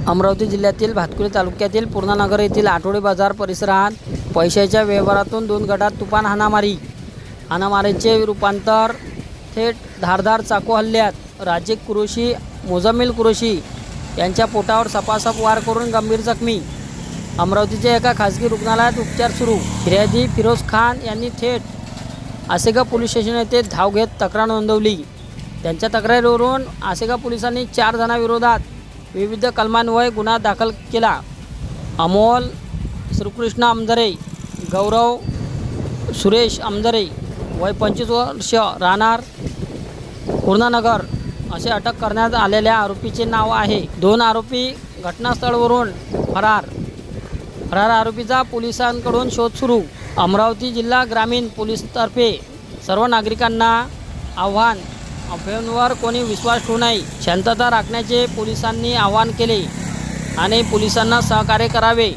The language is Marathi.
अमरावती जिल्ह्यातील भातकुली तालुक्यातील पूर्णानगर येथील आठवडे बाजार परिसरात पैशाच्या व्यवहारातून 2 गटात तुफान हाणामारीचे रूपांतर थेट धारदार चाकू हल्ल्यात राजेक कुरेशी मुजम्मिल कुरेशी यांच्या पोटावर सपासप वार करून गंभीर जखमी। अमरावतीच्या एका खासगी रुग्णालयात उपचार सुरू। फिर्यादी फिरोज खान यांनी थेट आसेगाव पोलीस स्टेशन येथे धाव घेत तक्रार नोंदवली। त्यांच्या तक्रारीवरून आसेगाव पोलिसांनी 4 जणांविरोधात विविध कलमान्वये गुन्हा दाखल केला। अमोल श्रीकृष्ण अमजरे, गौरव सुरेश अमजरे वय 25 वर्ष राहणार पूर्णानगर असे अटक करण्यात आलेल्या आरोपीचे नाव आहे। 2 आरोपी घटनास्थळावरून फरार आरोपीचा पोलिसांकडून शोध सुरू। अमरावती जिल्हा ग्रामीण पोलीसतर्फे सर्व नागरिकांना आव्हान, अफवांवर कोणी विश्वास ठेवू नये, शांतता राखण्याचे पोलिसांनी आवाहन केले आणि पोलिसांना सहकार्य करावे।